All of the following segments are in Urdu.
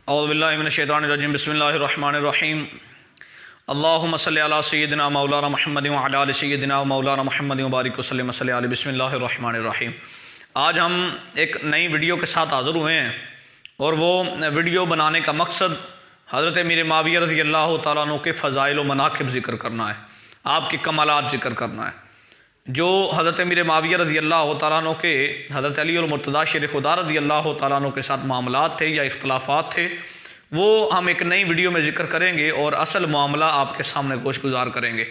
اعوذ باللہ من الشیطان الرجیم بسم اللہ الرحمن الرحیم اللہم صلی علی سیدنا مولانا محمد وعلی آل سیدنا مولانا محمد وبارک وسلم صلی علی بسم اللہ الرحمن الرحیم۔ آج ہم ایک نئی ویڈیو کے ساتھ حاضر ہوئے ہیں اور وہ ویڈیو بنانے کا مقصد حضرت امیر معاویہ رضی اللہ تعالیٰ عنہ کے فضائل و مناقب ذکر کرنا ہے، آپ کے کمالات ذکر کرنا ہے۔ جو حضرت امیر معاویہ رضی اللہ تعالیٰ عنہ کے حضرت علی المرتضیٰ شیر خدا رضی اللہ تعالیٰ عنہ کے ساتھ معاملات تھے یا اختلافات تھے، وہ ہم ایک نئی ویڈیو میں ذکر کریں گے اور اصل معاملہ آپ کے سامنے گوش گزار کریں گے۔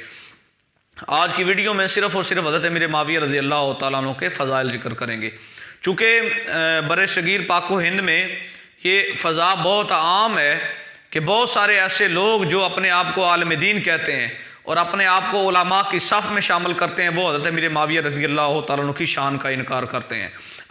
آج کی ویڈیو میں صرف اور صرف حضرت امیر معاویہ رضی اللہ تعالیٰ عنہ کے فضائل ذکر کریں گے، چونکہ بر صغیر پاک و ہند میں یہ فضا بہت عام ہے کہ بہت سارے ایسے لوگ جو اپنے آپ کو عالم دین کہتے ہیں اور اپنے آپ کو علماء کی صف میں شامل کرتے ہیں، وہ حضرت امیر معاویہ رضی اللہ تعالیٰ عنہ کی شان کا انکار کرتے ہیں،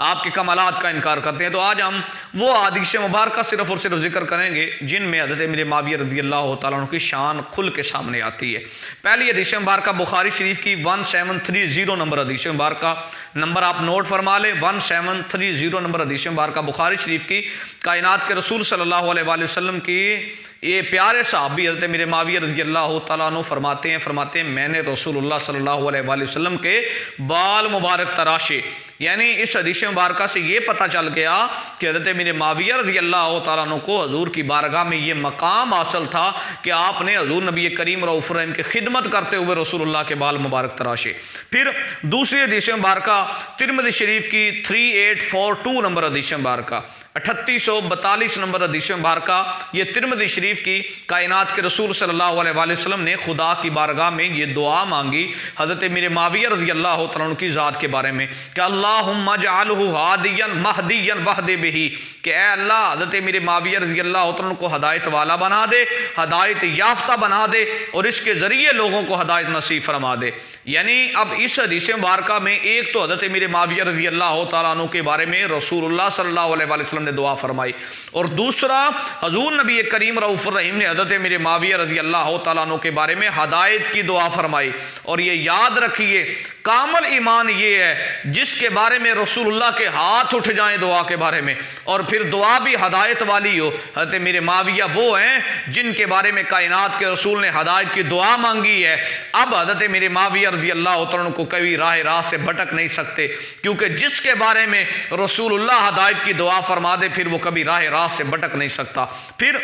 آپ کے کمالات کا انکار کرتے ہیں۔ تو آج ہم وہ احادیث مبارکہ صرف اور صرف ذکر کریں گے جن میں حضرت امیر معاویہ رضی اللہ تعالیٰ عنہ کی شان کھل کے سامنے آتی ہے۔ پہلی حدیث مبارکہ بخاری شریف کی 1730 نمبر حدیث مبارکہ، نمبر آپ نوٹ فرما لیں، 1730 نمبر حدیث مبارکہ بخاری شریف کی۔ کائنات کے رسول صلی اللہ علیہ وآلہ وسلم کی یہ پیارے صحابی حضرت امیر معاویہ رضی اللہ تعالیٰ عنہ فرماتے ہیں میں نے رسول اللہ صلی اللہ علیہ وآلہ وسلم کے بال مبارک تراشے۔ یعنی اس حدیث مبارکہ سے یہ پتہ چل گیا کہ حضرت امیر معاویہ رضی اللہ تعالیٰ عنہ کو حضور کی بارگاہ میں یہ مقام حاصل تھا کہ آپ نے حضور نبی کریم رؤوف الرحیم کی خدمت کرتے ہوئے رسول اللہ کے بال مبارک تراشے۔ پھر دوسری حدیث مبارکہ ترمذی شریف کی 3842 نمبر حدیث مبارکہ، 3842 نمبر حدیث مبارکہ، یہ ترمذی شریف کی۔ کائنات کے رسول صلی اللہ علیہ وآلہ وسلم نے خدا کی بارگاہ میں یہ دعا مانگی حضرت امیر معاویہ رضی اللہ تعالیٰ عنہ کی ذات کے بارے میں کہ اللہم اجعلہ ہادیا مہدیا واہد بہ، کہ اے اللہ حضرت امیر معاویہ رضی اللہ تعالیٰ عنہ کو ہدایت والا بنا دے، ہدایت یافتہ بنا دے اور اس کے ذریعے لوگوں کو ہدایت نصیب فرما دے۔ یعنی اب اس حدیث مبارکہ میں ایک تو حضرت امیر معاویہ رضی اللہ تعالیٰ عنہ کے بارے میں رسول اللہ صلی اللہ علیہ وآلہ وسلم نے دعا فرمائی، اور دوسرا حضور نبی کریم رؤوف الرحیم نے حضرت امیر معاویہ رضی اللہ تعالیٰ عنہ کے بارے میں ہدایت کی دعا فرمائی۔ اور یہ یاد رکھیے کامل ایمان یہ ہے جس کے بارے میں رسول اللہ کے ہاتھ اٹھ جائیں دعا کے بارے میں، اور پھر دعا بھی ہدایت والی ہو۔ حضرت امیر معاویہ وہ ہیں جن کے بارے میں کائنات کے رسول نے ہدایت کی دعا مانگی ہے۔ اب حضرت امیر معاویہ رضی اللہ تعالیٰ عنہ کو کبھی راہ سے بھٹک نہیں سکتے، کیونکہ جس کے بارے میں رسول اللہ ہدایت کی دعا فرما دے پھر وہ کبھی راہ سے بھٹک نہیں سکتا۔ پھر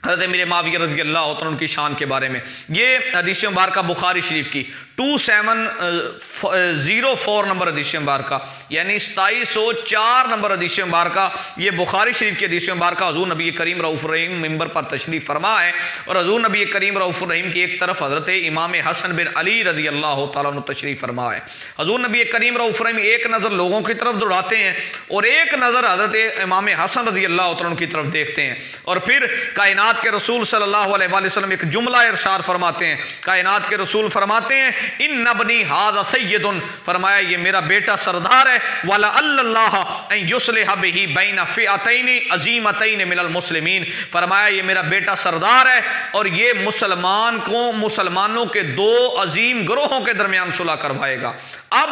حضرت امیر معاویہ رضی اللہ تعالیٰ عنہ کی شان کے بارے میں یہ حدیث مبارکہ بخاری شریف کی 2704 نمبر حدیث مبارکہ، یعنی 2704 نمبر حدیث مبارکہ، یہ بخاری شریف کی حدیث مبارکہ۔ حضور نبی کریم رؤوف الرحیم ممبر پر تشریف فرما ہے اور حضور نبی کریم رؤوف الرحیم کی ایک طرف حضرت امام حسن بن علی رضی اللہ تعالیٰ عنہ تشریف فرما ہے۔ حضور نبی کریم رؤوف الرحیم ایک نظر لوگوں کی طرف دوڑاتے ہیں اور ایک نظر حضرت امام حسن رضی اللہ تعالیٰ عنہ کی طرف دیکھتے ہیں، اور پھر کائنات کے رسول صلی اللہ علیہ وآلہ وسلم ایک جملہ ارشاد فرماتے ہیں۔ کائنات کے رسول فرماتے ہیں ان ابنی ھذا سید، فرمایا یہ میرا بیٹا سردار ہے، وَلَعَلَّ اللَّهَ أَن يُصْلِحَ بِهِ بَيْنَ فِئَتَيْنِ عَظِیمَتَيْنِ مِنَ الْمُسْلِمِینَ، فرمایا یہ میرا بیٹا سردار ہے اور یہ مسلمانوں کے دو عظیم گروہوں کے درمیان صلح کروائے گا۔ اب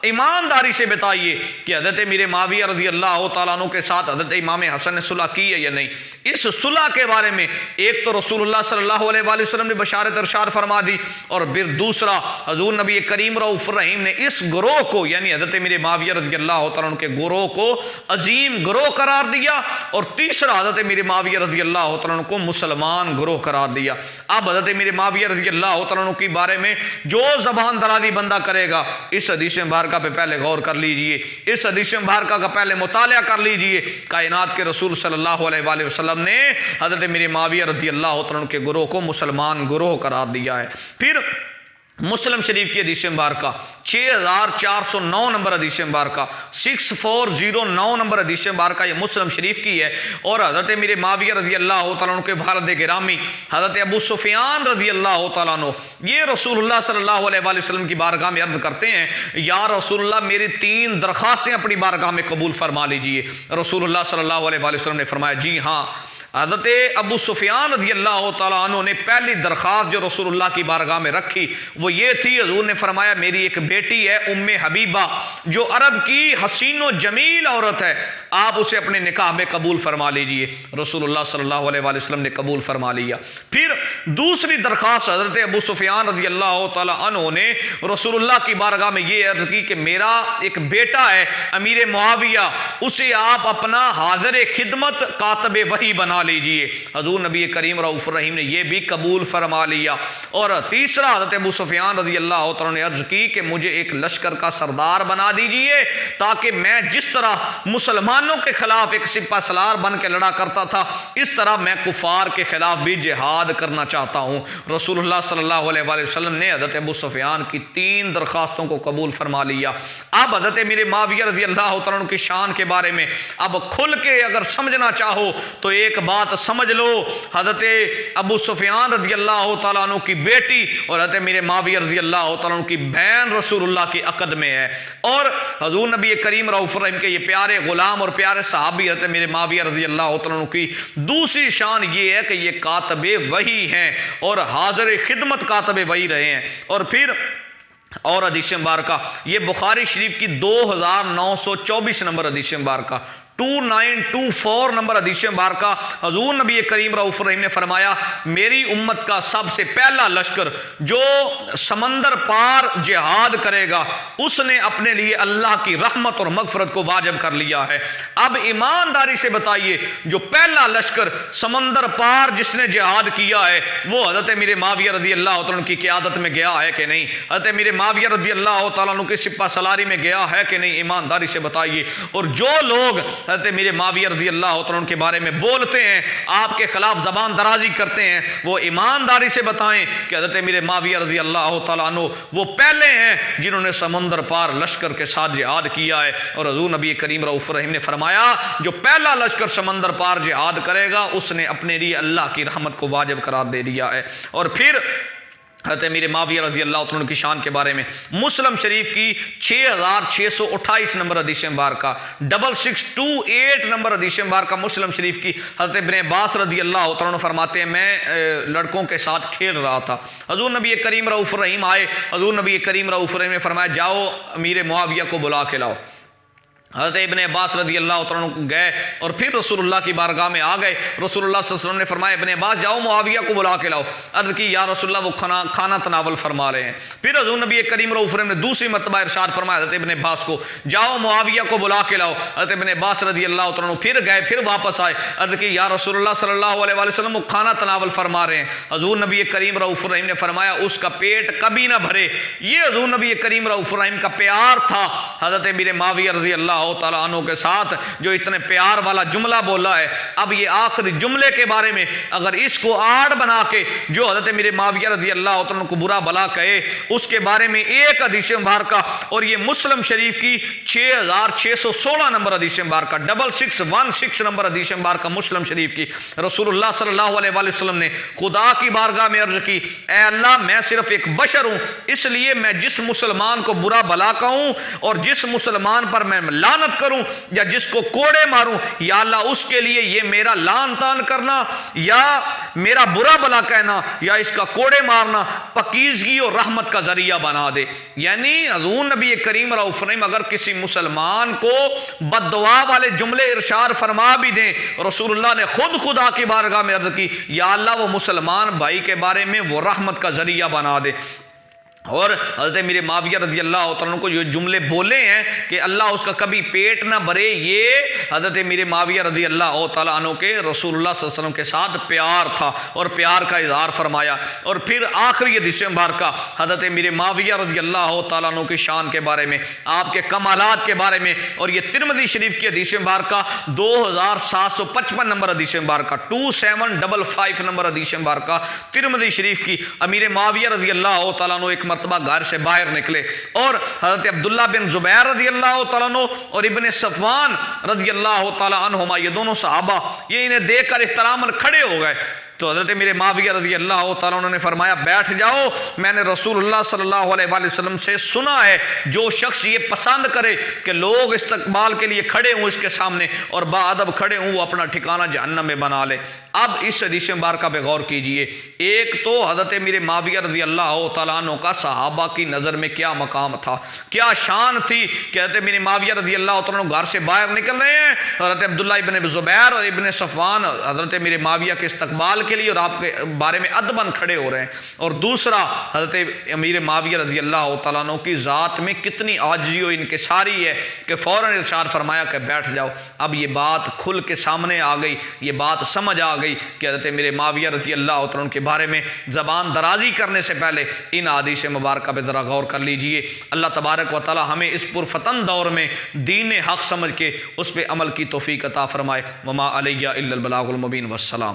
ایمانداری سے بتائیے کہ حضرت امیر معاویہ رضی اللہ تعالیٰ عنہ کے ساتھ حضرت امام حسن نے صلح کی ہے یا نہیں؟ اس صلح کے بارے میں ایک تو رسول اللہ صلی اللہ علیہ وآلہ وسلم نے بشارت ارشاد فرما دی، اور پھر دوسرا حضور نبی کریم رؤوف الرحیم نے اس گروہ کو یعنی حضرت امیر معاویہ رضی اللہ تعالیٰ عنہ کے گروہ کو عظیم گروہ قرار دیا، اور تیسرا حضرت امیر معاویہ رضی اللہ تعالیٰ عنہ کو مسلمان گروہ قرار دیا۔ اب حضرت امیر معاویہ رضی اللہ تعالیٰ عنہ کے بارے میں جو زبان درازی بندہ کرے گا اس حدیث مبارکہ پہ پہلے غور کر لیجئے، اس حدیث مبارکہ کا پہلے مطالعہ کر لیجئے۔ کائنات کے رسول صلی اللہ علیہ وآلہ وسلم نے حضرت امیر معاویہ رضی اللہ تعالیٰ عنہ کے گروہ کو مسلمان گروہ قرار دیا ہے۔ پھر مسلم شریف کی حدیث مبارکہ 6409 نمبر حدیث مبارکہ، 6409 نمبر حدیث مبارکہ یہ مسلم شریف کی ہے، اور حضرت امیر معاویہ رضی اللہ تعالیٰ عنہ کے والد گرامی حضرت ابو سفیان رضی اللہ تعالیٰ عنہ یہ رسول اللہ صلی اللہ علیہ وآلہ وسلم کی بارگاہ میں عرض کرتے ہیں یا رسول اللہ میری 3 درخواستیں اپنی بارگاہ میں قبول فرما لیجئے۔ رسول اللہ صلی اللہ علیہ وآلہ وسلم نے فرمایا جی ہاں حضرت ابو سفیان رضی اللہ تعالیٰ عنہ نے پہلی درخواست جو رسول اللہ کی بارگاہ میں رکھی وہ یہ تھی، حضور نے فرمایا میری ایک بیٹی ہے ام حبیبہ جو عرب کی حسین و جمیل عورت ہے، آپ اسے اپنے نکاح میں قبول فرما لیجئے۔ رسول اللہ صلی اللہ علیہ وسلم نے قبول فرما لیا۔ پھر دوسری درخواست حضرت ابو سفیان رضی اللہ تعالیٰ عنہ نے رسول اللہ کی بارگاہ میں یہ عرض کی کہ میرا ایک بیٹا ہے امیر معاویہ، اسے آپ اپنا حاضر خدمت کاتب وحی بنا لیجئے۔ حضور نبی کریم رؤوف الرحیم نے یہ بھی قبول فرما لیا۔ اور تیسرا حضرت ابو سفیان رضی اللہ تعالیٰ نے عرض کی کہ مجھے ایک لشکر کا سردار بنا دیجئے تاکہ میں جس طرح مسلمانوں کے خلاف ایک سپہ سالار بن کے لڑا کرتا تھا اس طرح میں کفار کے خلاف بھی جہاد کرنا چاہتا ہوں۔ رسول اللہ صلی اللہ علیہ وآلہ وسلم نے حضرت ابو سفیان کی 3 درخواستوں کو قبول فرما لیا۔ اب حضرت امیر معاویہ رضی اللہ تعالیٰ عنہ کی شان کے بارے میں اب کھل کے اگر سمجھنا چاہو تو ایک بات سمجھ لو، حضرت ابو سفیان رضی اللہ تعالیٰ عنہ کی بیٹی اور حضرت امیر معاویہ رضی اللہ تعالیٰ عنہ کی بہن رسول اللہ کی عقد میں ہے، اور حضور نبی کریم رؤوف الرحیم کے یہ پیارے غلام اور پیارے صحابی حضرت امیر معاویہ رضی اللہ تعالیٰ عنہ کی دوسری شان یہ ہے کہ یہ کاتب وحی ہیں اور حاضر خدمت کاتب وحی رہے ہیں۔ اور پھر اور حدیث مبارکہ یہ بخاری شریف کی 2924 نمبر حدیث مبارکہ 2924 نمبر حدیث مبارکہ حضور نبی کریم رؤوف الرحیم نے فرمایا میری امت کا سب سے پہلا لشکر جو سمندر پار جہاد کرے گا اس نے اپنے لیے اللہ کی رحمت اور مغفرت کو واجب کر لیا ہے۔ اب ایمانداری سے بتائیے جو پہلا لشکر سمندر پار جس نے جہاد کیا ہے وہ حضرت امیر معاویہ رضی اللہ تعالیٰ عنہ کی قیادت میں گیا ہے کہ نہیں؟ حضرت امیر معاویہ رضی اللہ تعالیٰ عنہ کی سپہ سالاری میں گیا ہے کہ نہیں؟ ایمانداری سے بتائیے۔ اور جو لوگ حضرت امیر معاویہ رضی اللہ تعالیٰ عنہ کے بارے میں بولتے ہیں، آپ کے خلاف زبان درازی کرتے ہیں، وہ ایمانداری سے بتائیں کہ حضرت امیر معاویہ رضی اللہ تعالیٰ عنہ وہ پہلے ہیں جنہوں نے سمندر پار لشکر کے ساتھ جہاد کیا ہے۔ اور حضور نبی کریم رؤوف الرحیم نے فرمایا جو پہلا لشکر سمندر پار جہاد کرے گا اس نے اپنے لیے اللہ کی رحمت کو واجب قرار دے دیا ہے۔ اور پھر حضرت امیر معاویہ رضی اللہ عنہ کی شان کے بارے میں مسلم شریف کی 6628 نمبر حدیث مبارکہ 6628 نمبر حدیث مبارکہ مسلم شریف کی حضرت ابن عباس رضی اللہ عنہ فرماتے ہیں میں لڑکوں کے ساتھ کھیل رہا تھا، حضور نبی کریم رؤوف الرحیم آئے، حضور نبی کریم رؤوف الرحیم نے فرمایا جاؤ امیر معاویہ کو بلا کے لاؤ۔ حضرت ابن عباس رضی اللہ عنہ گئے اور پھر رسول اللہ کی بارگاہ میں آ گئے۔ رسول اللہ صلی اللہ علیہ وسلم نے فرمایا ابن عباس جاؤ معاویہ کو بلا کے لاؤ۔ عرض کی یا رسول اللہ وہ کھانا تناول فرما رہے ہیں۔ پھر حضور نبی کریم رؤوف الرحیم نے دوسری مرتبہ ارشاد فرمایا حضرت ابن عباس کو جاؤ معاویہ کو بلا کے لاؤ۔ حضرت ابن عباس رضی اللہ عنہ پھر گئے، پھر واپس آئے، عرض کی یا رسول اللہ صلی اللہ علیہ وسلم وہ کھانا تناول فرما رہے ہیں۔ حضور نبی کریم رؤوف الرحیم نے فرمایا اس کا پیٹ کبھی نہ بھرے۔ یہ حضور نبی کریم رؤوف الرحیم کا پیار تھا حضرت امیر معاویہ رضی اللہ تعالیٰ عنہ کے ساتھ جو اتنے پیار والا جملہ بولا ہے۔ اب یہ آخری جملے کے بارے میں اگر اس کو آڑ بنا کے جو حضرت امیر معاویہ رضی اللہ عنہ کو برا بلا کہے اس کے بارے میں ایک حدیث مبارکہ اور یہ مسلم شریف کی 6616 نمبر حدیث مبارکہ 6616 نمبر حدیث مبارکہ مسلم شریف کی رسول اللہ صلی اللہ علیہ وآلہ وسلم نے خدا کی بارگاہ میں عرض کی اے اللہ میں صرف ایک بشر ہوں، اس لیے میں جس مسلمان کو برا بلا کہوں اور جس مسلمان پر میں لعنت کروں یا جس کو کوڑے ماروں یا اللہ اس کے لیے یہ میرا لعن تان کرنا یا میرا برا بلا کہنا یا اس کا کوڑے مارنا پاکیزگی اور رحمت کا ذریعہ بنا دے۔ یعنی حضور نبی کریم رؤوف الرحیم اگر کسی مسلمان کو بد دعا والے جملے ارشاد فرما بھی دیں، رسول اللہ نے خود خدا کی بارگاہ میں عرض کی یا اللہ وہ مسلمان بھائی کے بارے میں وہ رحمت کا ذریعہ بنا دے۔ اور حضرت امیر معاویہ رضی اللہ عنہ کو جو جملے بولے ہیں کہ اللہ اس کا کبھی پیٹ نہ بھرے، یہ حضرت امیر معاویہ رضی اللہ تعالیٰ عنہ کے رسول اللہ صلی اللہ علیہ وسلم کے ساتھ پیار تھا اور پیار کا اظہار فرمایا۔ اور پھر آخری حدیث مبارکہ حضرت امیر معاویہ رضی اللہ تعالیٰ عنہ کی شان کے بارے میں، آپ کے کمالات کے بارے میں، اور یہ ترمذی شریف کی حدیث مبارکہ 2755 نمبر حدیث مبارکہ 2755 نمبر حدیث مبارکہ ترمذی شریف کی امیر معاویہ رضی اللہ تعالیٰ عنہ ایک مرتبہ گھر سے باہر نکلے اور حضرت عبداللہ بن زبیر رضی اللہ تعالیٰ عنہ اور ابن صفوان رضی اللہ تعالیٰ عنہما یہ دونوں صحابہ یہ انہیں دیکھ کر احتراماً کھڑے ہو گئے تو حضرت میرے معاویہ رضی اللہ تعالیٰ عنہ نے فرمایا بیٹھ جاؤ، میں نے رسول اللہ صلی اللہ علیہ وآلہ وسلم سے سنا ہے جو شخص یہ پسند کرے کہ لوگ استقبال کے لیے کھڑے ہوں اس کے سامنے اور باادب کھڑے ہوں، وہ اپنا ٹھکانہ جہنم میں بنا لے۔ اب اس حدیث مبارکہ پہ غور کیجئے، ایک تو حضرت میرے معاویہ رضی اللہ تعالیٰ عنہ کا صحابہ کی نظر میں کیا مقام تھا، کیا شان تھی کہ حضرت میرے معاویہ رضی اللہ تعالیٰ عنہ گھر سے باہر نکل رہے ہیں، حضرت عبداللہ ابن زبیر اور ابن صفوان حضرت میرے معاویہ کے استقبال کے لیے اور آپ کے بارے میں ادباً کھڑے ہو رہے ہیں، اور دوسرا حضرت امیر معاویہ رضی اللہ تعالیٰ عنہ کی ذات میں کتنی عاجزی و انکساری ہے کہ فوراً ارشاد فرمایا کہ بیٹھ جاؤ۔ اب یہ بات کھل کے سامنے آ گئی، یہ بات سمجھ آ گئی کہ حضرت میرے معاویہ رضی اللہ تعالیٰ عنہ کے بارے میں زبان درازی کرنے سے پہلے ان احادیث مبارکہ پہ ذرا غور کر لیجئے۔ اللہ تبارک و تعالیٰ ہمیں اس پرفتن دور میں دین حق سمجھ کے اس پہ عمل کی توفیق عطا فرمائے۔ وما علیہ الا البلاغ المبین، والسلام۔